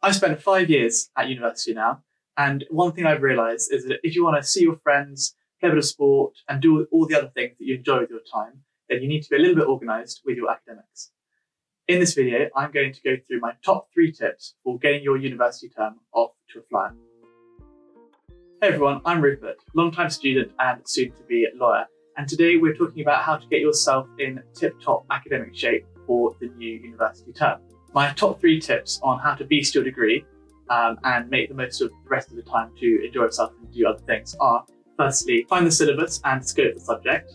I've spent 5 years at university now, and one thing I've realised is that if you want to see your friends, play a bit of sport, and do all the other things that you enjoy with your time, then you need to be a little bit organised with your academics. In this video, I'm going to go through my top 3 tips for getting your university term off to a flyer. Hey everyone, I'm Rupert, long-time student and soon-to-be lawyer, and today we're talking about how to get yourself in tip-top academic shape for the new university term. My top 3 tips on how to beast your degree and make the most of the rest of the time to enjoy yourself and do other things are, firstly, find the syllabus and scope the subject.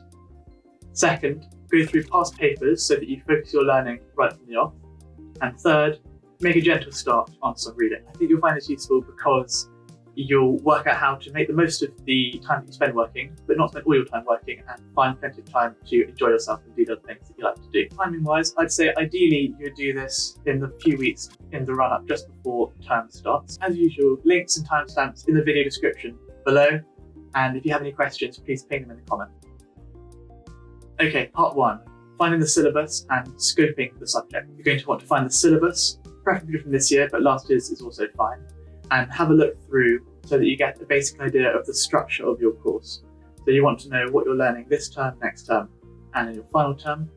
Second, go through past papers so that you focus your learning right from the off. And third, make a gentle start on some reading. I think you'll find this useful because you'll work out how to make the most of the time that you spend working, but not spend all your time working, and find plenty of time to enjoy yourself and do the other things that you like to do. Timing wise, I'd say ideally you would do this in the few weeks in the run up just before term starts. As usual, links and timestamps in the video description below, and if you have any questions, please ping them in the comment. Okay, part 1, finding the syllabus and scoping the subject. You're going to want to find the syllabus, preferably from this year, but last year's is also fine, and have a look through so that you get a basic idea of the structure of your course. So you want to know what you're learning this term, next term, and in your final term,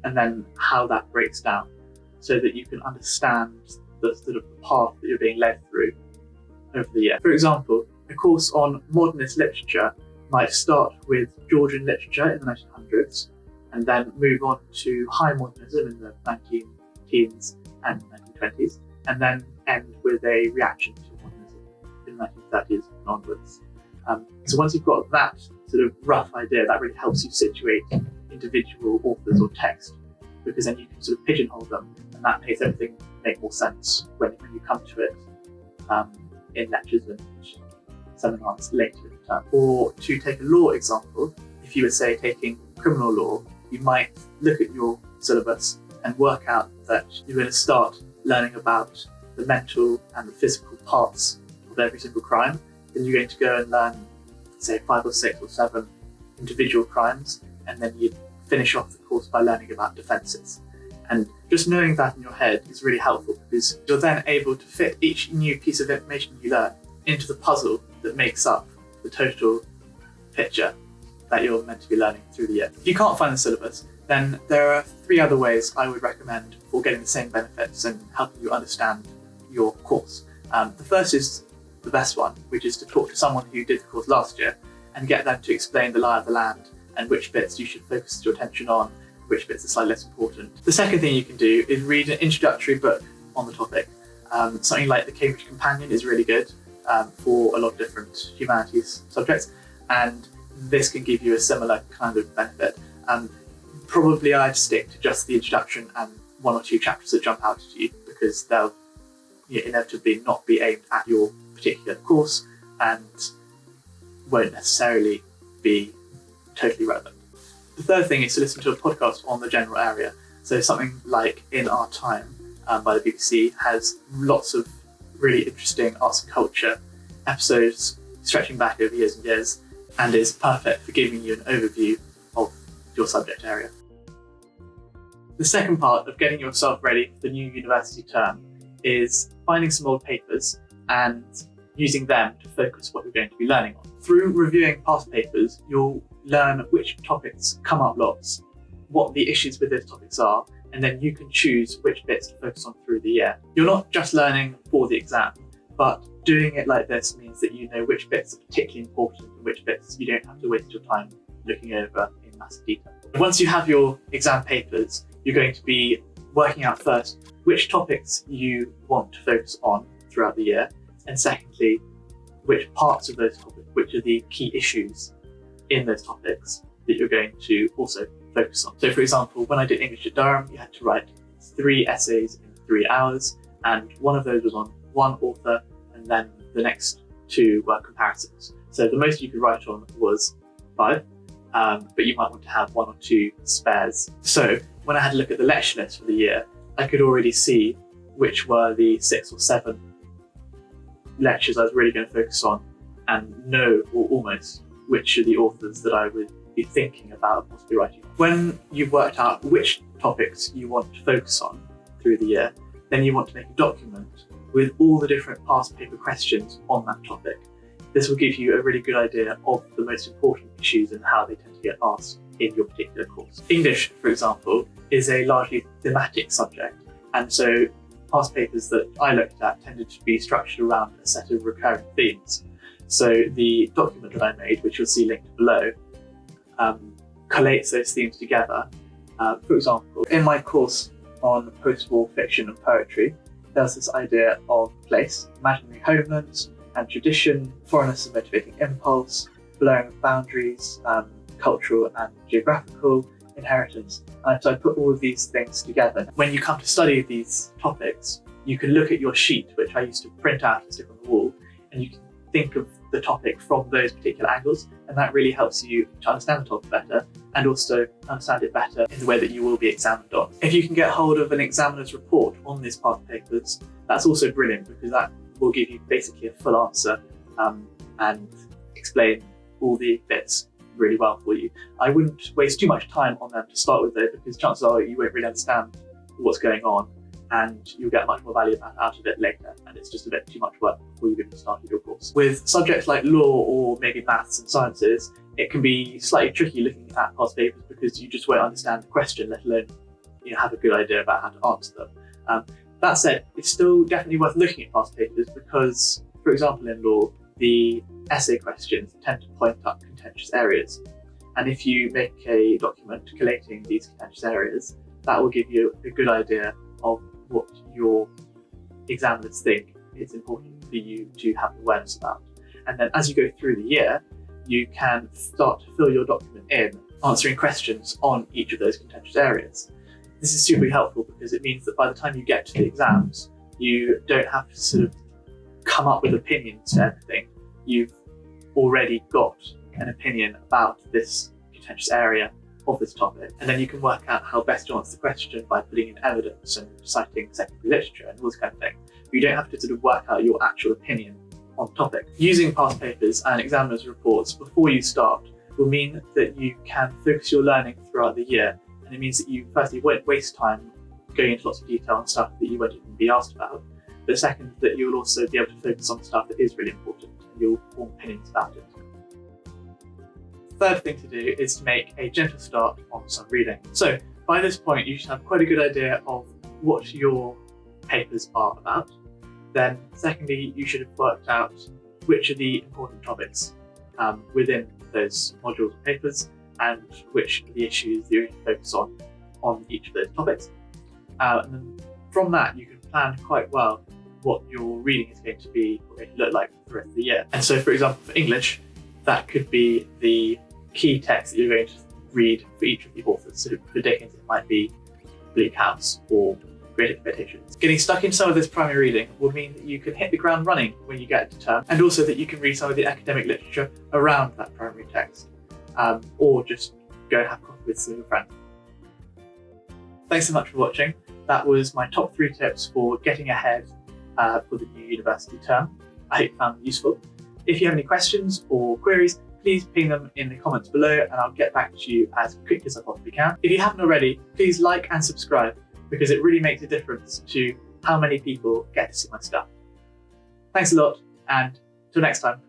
and then how that breaks down so that you can understand the sort of path that you're being led through over the year. For example, a course on modernist literature might start with Georgian literature in the 1900s and then move on to high modernism in the 19-teens and 1920s, and then end with a reaction to modernism in the 1930s and onwards. So once you've got that sort of rough idea, that really helps you situate individual authors or text, because then you can sort of pigeonhole them, and that makes everything make more sense when you come to it in lectures and seminars later in the term. Or to take a law example, if you were, say, taking criminal law, you might look at your syllabus and work out that you're going to start learning about the mental and the physical parts of every single crime. Then you're going to go and learn, say, 5 or 6 or 7 individual crimes, and then you finish off the course by learning about defences. And just knowing that in your head is really helpful, because you're then able to fit each new piece of information you learn into the puzzle that makes up the total picture that you're meant to be learning through the year. If you can't find the syllabus, then there are 3 other ways I would recommend for getting the same benefits and helping you understand your course. The first is the best one, which is to talk to someone who did the course last year and get them to explain the lie of the land and which bits you should focus your attention on, which bits are slightly less important. The second thing you can do is read an introductory book on the topic. Something like the Cambridge Companion is really good for a lot of different humanities subjects, and this can give you a similar kind of benefit. Probably I'd stick to just the introduction and 1 or 2 chapters that jump out at you, because they'll inevitably not be aimed at your particular course and won't necessarily be totally relevant. The third thing is to listen to a podcast on the general area. So something like In Our Time by the BBC has lots of really interesting arts and culture episodes stretching back over years and years, and is perfect for giving you an overview of your subject area. The second part of getting yourself ready for the new university term is finding some old papers and using them to focus what you're going to be learning on. Through reviewing past papers, you'll learn which topics come up lots, what the issues with those topics are, and then you can choose which bits to focus on through the year. You're not just learning for the exam, but doing it like this means that you know which bits are particularly important and which bits you don't have to waste your time looking over in massive detail. Once you have your exam papers, you're going to be working out first which topics you want to focus on throughout the year, and secondly, which parts of those topics, which are the key issues in those topics that you're going to also focus on. So for example, when I did English at Durham, you had to write 3 essays in 3 hours, and one of those was on one author, and then the next 2 were comparisons. So the most you could write on was 5, but you might want to have 1 or 2 spares. So when I had to look at the lecture list for the year, I could already see which were the 6 or 7 lectures I was really going to focus on, and know, or almost, which are the authors that I would be thinking about possibly writing. When you've worked out which topics you want to focus on through the year, then you want to make a document with all the different past paper questions on that topic. This will give you a really good idea of the most important issues and how they tend to get asked in your particular course. English, for example, is a largely thematic subject, and so past papers that I looked at tended to be structured around a set of recurring themes. So the document that I made, which you'll see linked below, collates those themes together. For example, in my course on post-war fiction and poetry, there's this idea of place, imaginary homelands and tradition, foreignness and motivating impulse, blurring of boundaries, cultural and geographical, inheritance. And so I put all of these things together. When you come to study these topics, you can look at your sheet, which I used to print out and stick on the wall, and you can think of the topic from those particular angles, and that really helps you to understand the topic better and also understand it better in the way that you will be examined on. If you can get hold of an examiner's report on these past papers, that's also brilliant, because that will give you basically a full answer and explain all the bits really well for you. I wouldn't waste too much time on them to start with though, because chances are you won't really understand what's going on, and you'll get much more value out of it later, and it's just a bit too much work before you've even started your course. With subjects like law or maybe maths and sciences, it can be slightly tricky looking at past papers because you just won't understand the question, let alone have a good idea about how to answer them. That said, it's still definitely worth looking at past papers because, for example, in law, the essay questions tend to point up contentious areas. And if you make a document collating these contentious areas, that will give you a good idea of what your examiners think is important for you to have awareness about. And then as you go through the year, you can start to fill your document in, answering questions on each of those contentious areas. This is super helpful because it means that by the time you get to the exams, you don't have to sort of come up with opinions to everything. You've already got an opinion about this contentious area of this topic, and then you can work out how best to answer the question by putting in evidence and citing secondary literature and all this kind of thing. But you don't have to sort of work out your actual opinion on the topic. Using past papers and examiners' reports before you start will mean that you can focus your learning throughout the year, and it means that you firstly won't waste time going into lots of detail on stuff that you won't even be asked about, but second, that you'll also be able to focus on stuff that is really important and you'll form opinions about it. Third thing to do is to make a gentle start on some reading. So by this point, you should have quite a good idea of what your papers are about. Then secondly, you should have worked out which are the important topics within those modules and papers, and which are the issues that you're going to focus on each of those topics. And then from that, you can plan quite well what your reading is going to be, or going to look like for the rest of the year. And so, for example, for English, that could be the key text that you're going to read for each of the authors. So for Dickens, it might be Bleak House or Great Expectations. Getting stuck in some of this primary reading will mean that you can hit the ground running when you get to term, and also that you can read some of the academic literature around that primary text, or just go and have coffee with some of your friends. Thanks so much for watching. That was my top 3 tips for getting ahead for the new university term. I hope you found them useful. If you have any questions or queries, please ping them in the comments below and I'll get back to you as quickly as I possibly can. If you haven't already, please like and subscribe because it really makes a difference to how many people get to see my stuff. Thanks a lot, and till next time.